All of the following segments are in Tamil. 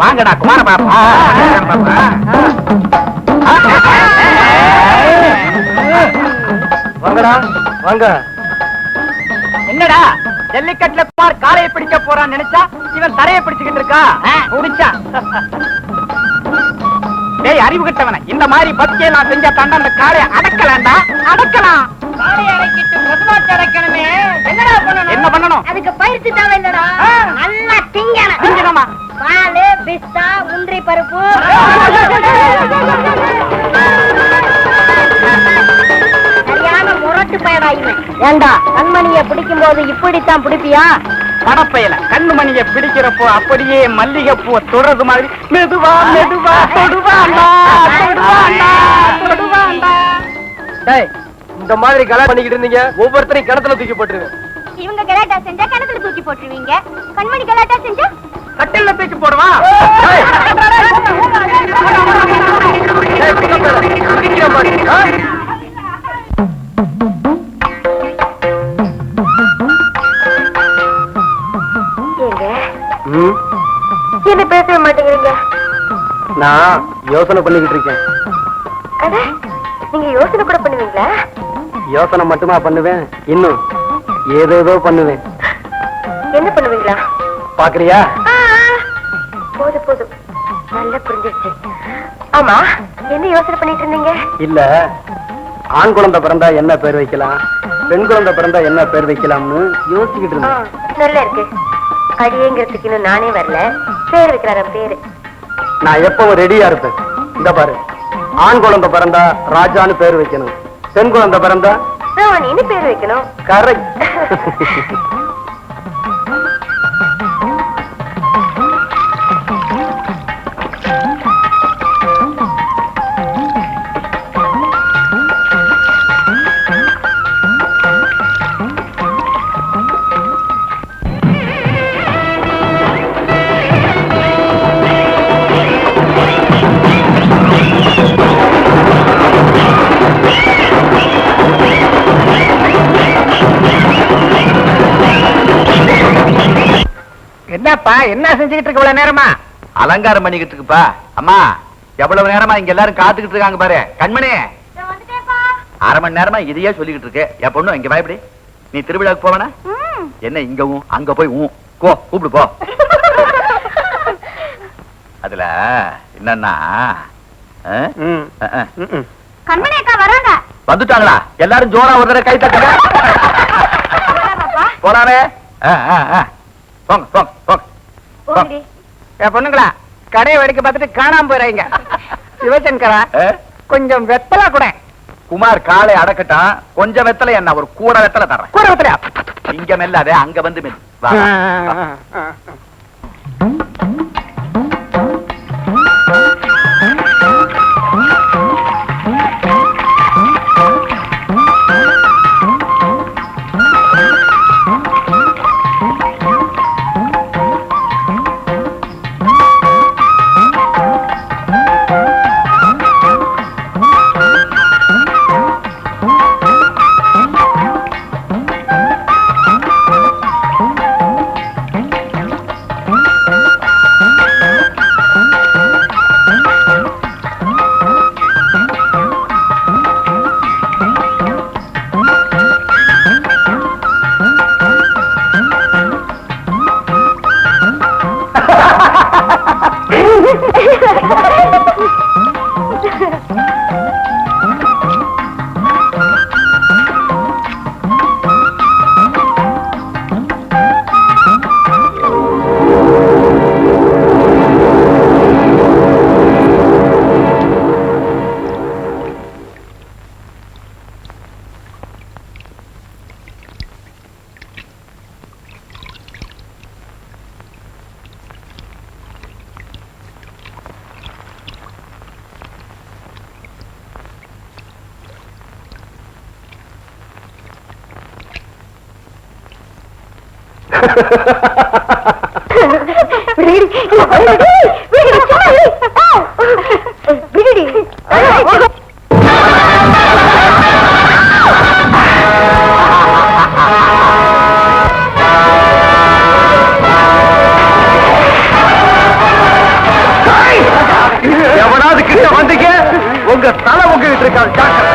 வாங்கடா குமார பாப்பா. வாங்கடா வாங்க. என்னடா ஜல்லிக்கட்டுல குமார் காலையை பிடிக்க போறான்னு நினைச்சா இவன் தரையை பிடிச்சுக்கிட்டு இருக்கா. முடிச்சா டேய் அறிவு கட்டவன, இந்த மாதிரி பத்தியை நான் செஞ்சா தாண்டா அந்த காளையை அடக்கலாம்டா. அடக்கலாம். காளையை அடக்கிட்டு பசுமாட்டு அடக்கணுமே. என்னடா பண்ணணும்? என்ன பண்ணணும்? அதுக்கு பயிற்சி தேவை இல்லடா. நல்லா திங்கணும். திங்கணுமா? பாலு, பிஸ்தா, முந்திரி பருப்பு. சரியான முரட்டு பயனாயுமே. ஏண்டா கண்மணிய பிடிக்கும் போது இப்படித்தான் பிடிப்பியா? படப்பையில கண்ணுமணியை பிடிக்கிறப்போ அப்படியே மல்லிகைப்பூ தொடர்றது மாதிரி மெதுவா மெதுவா தொடுவாண்டா தொடுவாண்டா தொடுவாண்டா. டேய், இந்த மாதிரி கலாட்டம் பண்ணிக்கிட்டு இருந்தீங்க, ஒவ்வொருத்தரையும் கிணத்துல தூக்கி போட்டுருவேன். இவங்க கலாட்டா செஞ்சா கிணத்துல தூக்கி போட்டுருவீங்க. கண்மணி கலாட்டா செஞ்சா கட்டில தூக்கி போடுவா. என்ன பேசவே மாட்டேங்கிறீங்க? நான் யோசனை பண்ணிக்கிட்டு இருக்கேன். நீங்க யோசனை கூட பண்ணுவீங்களா? யோசனை மட்டுமா பண்ணுவேன், இன்னும் ஏதேதோ பண்ணுவேன். என்ன பண்ணுவீங்களா? பாக்குறியா? போதும் போதும், நல்லா புரிஞ்சிருச்சு. ஆமா, என்ன யோசனை பண்ணிட்டு இருந்தீங்க? இல்ல, ஆண் குழந்தை பிறந்தா என்ன பேர் வைக்கலாம், பெண் குழந்தை பிறந்தா என்ன பேர் வைக்கலாம்னு யோசிச்சுக்கிட்டு இருந்தேன். நல்லா இருக்கு. அடியேங்கிறதுக்கு இன்னும் நானே வரல, பேர் வைக்கிறார பேரு. நான் எப்பவும் ரெடியா இருப்பேன். இந்த பாரு, ஆண் குழந்தை பிறந்தா ராஜான்னு பேர் வைக்கணும், பெண் குழந்தை பிறந்தா ராணின்னு பேர் வைக்கணும். கரெக்ட். என்னப்பா என்ன செஞ்சுக்கிட்டு இருக்க இவ்வளவு நேரமா? அலங்காரம் பண்ணிக்கிட்டு இருக்குப்பா. அம்மா எவ்வளவு நேரமா இங்க எல்லாரும் காத்துக்கிட்டு இருக்காங்க பாரு. கண்மணி, அரை மணி நேரமா இதையே சொல்லிக்கிட்டு இருக்கு. என் பொண்ணு இங்க பயப்படி. நீ திருவிழாவுக்கு போவனா? என்ன இங்கவும் அங்க போய் கூப்பிடு போ. அதுல என்னன்னா கண்மணி அக்கா வராங்க. வந்துட்டாங்களா? எல்லாரும் ஜோரா ஒரு தடவை கை தட்டுங்க. போறானே. போங்க போங்க போங்க. பொண்ணுங்களா, கடையை வெடிக்க பார்த்துட்டு காணாம போறீங்க. சிவசங்கரா, கொஞ்சம் வெத்தலை கூட. குமார் காலை அடக்கட்டான், கொஞ்சம் வெத்தலை என்ன, ஒரு கூட வெத்தலை தர்றேன். கூட வெத்தலையா? இங்க மெல்லாதே, அங்க வந்து மெல். தூக்கிட்டு இருக்கான். ஜாக்கிரதை.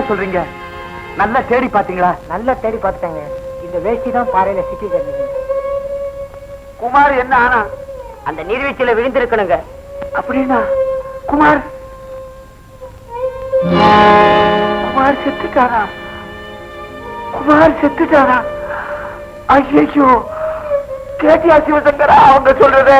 சொல்றீங்க? நல்லா தேடி பாத்தீங்களா? நல்லா தேடி பார்த்துட்டேங்க. இந்த வேஷ்டி தான் பாறையில சிக்கி கிடந்தது. குமார் என்ன ஆனா? அந்த நீர்வீழ்ச்சியில விழுந்திருக்கணுங்க. அப்படின்னா குமார் குமார் செத்துட்டானா? குமார் செத்துட்டானா? ஐயோ, கேட்டியா சிவசங்கரா அவங்க சொல்றது?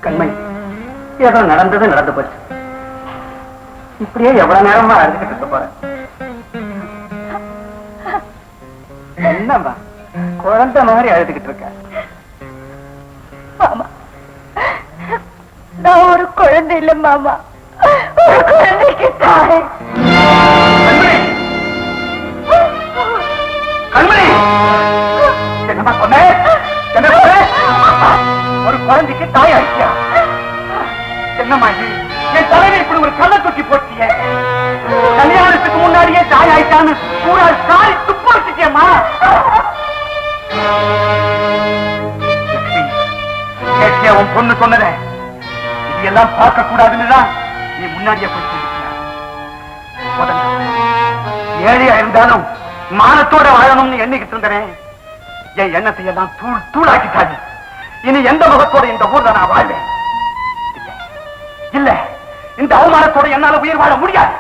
கண்மணி, ஏதோ நடந்தது நடந்து போச்சு. இப்படியே எவ்வளவு நேரமா அழுதுகிட்டு இருக்க போறேன்? என்னம்மா குழந்தை மாதிரி அழுதுகிட்டு இருக்க? மாமா, நான் ஒரு குழந்தை இல்ல மாமா, ஒரு குழந்தைக்கு தாய். கண்மணி, கண்மணி, என்னம்மா சொன்ன? என்ன சொன்ன? ஒரு குழந்தைக்கு தாய் ஆயிட்டியா? என்னம்மா இது? என் தலையை இப்படி ஒரு கள்ள தூக்கி போட்டிய. கல்யாணத்துக்கு முன்னாடியே தாய் ஆயிட்டான்னு பூரா காரி துப்ப வச்சுட்டியம்மா. கேட்டியா உன் பொண்ணு சொன்னத? இது எல்லாம் பார்க்க கூடாதுன்னுதான் நீ முன்னாடியே போய் சொல்லிட்டியா? ஏழையா இருந்தாலும் மானத்தோட வாழணும்னு எண்ணிக்கிட்டு இருந்தேன். என் எண்ணத்தை எல்லாம் தூள் தூளாக்கிட்டாரு. இனி எந்த முகத்தோட இந்த ஊர்ல நான் வாழ்வேன்? இல்ல, இந்த அவமானத்தோட என்னால உயிர் வாழ முடியாது.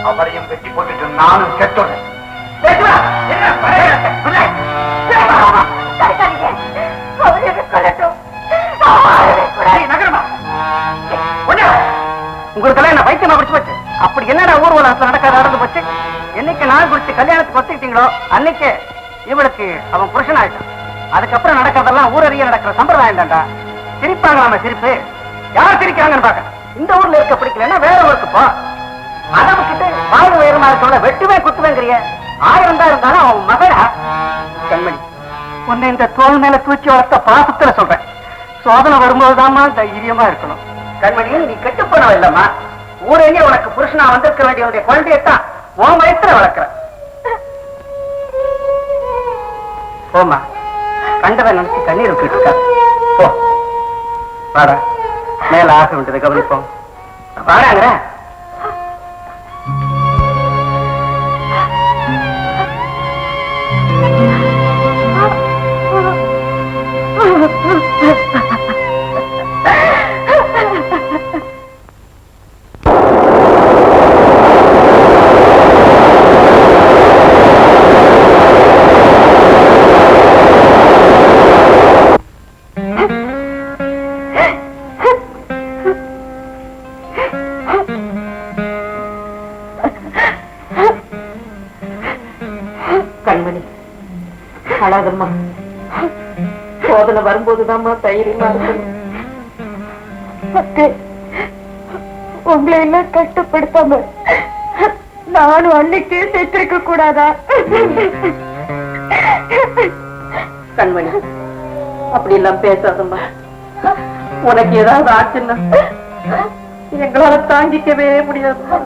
அவரையும் வெட்டி போட்டுட்டு நானும் கெட்டோட உங்களுக்கு என்ன வைத்தியமா பிடிச்சு போச்சு? அப்படி என்னடா ஊர்வலத்துல நடக்காத நடந்து போச்சு? என்னைக்கு நாள் குடிச்சு கல்யாணத்துக்கு ஒத்துக்கிட்டீங்களோ அன்னைக்கு இவளுக்கு அவன் புருஷன் ஆயிட்டான். அதுக்கப்புறம் நடக்கிறதெல்லாம் ஊரறிய நடக்கிற சம்பிரதாயம் தான்டா. சிரிப்பாங்க நம்ம சிரிப்பு. யார் சிரிக்கிறாங்கன்னு பாக்க. இந்த ஊர்ல இருக்க பிடிக்கலன்னா வேற ஊருக்கு போ. அளவுக்கிட்டு வாழ்வு உயரமா சொல்ல வெட்டுவே குத்துவேங்கிறிய. 1000 தான் இருந்தாலும் அவன் மகடா. கண்மணி, உன்னை இந்த தோல் மேல தூக்கி வளர்த்த பாசத்துல சொல்றேன். சோதனை வரும்போதுதாம்மா தைரியமா இருக்கணும். கண்மணி, நீ கெட்டு போனவ இல்லம்மா. ஊரே உனக்கு புருஷனா வந்திருக்க வேண்டிய குழந்தையத்தான் உன் வயசுல வளர்க்கிற. போமா, கண்டவன் நினைச்சு கண்ணீர் விட்டுட்டு இருக்காரு. போ வாடா, மேல ஆசை விட்டதை கவனிப்போம். வாடாங்கிற. கண்மணி, அழாதம்மா. சோதனை வரும்போதுதாம்மா தைரியமா இருக்கணும். உங்களை எல்லாம் கஷ்டப்படுத்தாம நானும் அன்னைக்கே சேர்த்திருக்க கூடாதா? கண்மணி, அப்படி எல்லாம் பேசாதம்மா. உனக்கு ஏதாவது ஆச்சுன்னா எங்களால தாங்கிக்கவே முடியாதுமா.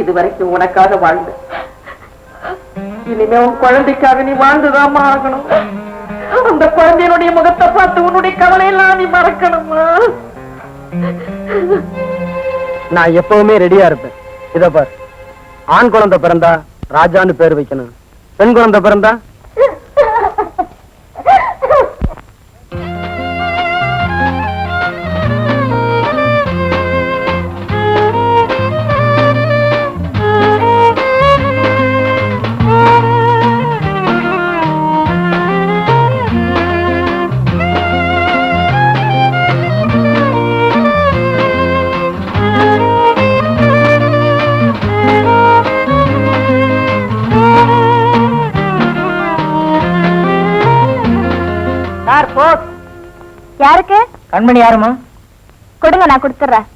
இதுவரைக்கும் உனக்காக வாழ்ந்த, இனிமே உன் குழந்தைக்காக நீ வாழ்ந்துதாம்மா ஆகணும். அந்த குழந்தையினுடைய முகத்தை பார்த்து உன்னுடைய கவலையெல்லாம் நீ மறக்கணுமா? நான் எப்பவுமே ரெடியா இருப்பேன். இத பார், ஆண் குழந்தை பிறந்தா ராஜான்னு பேர் வைக்கணும், பெண் குழந்தை பிறந்தா யாருக்கு? கண்மணி யாருமா? கொடுங்க, நான் கொடுத்துறேன்.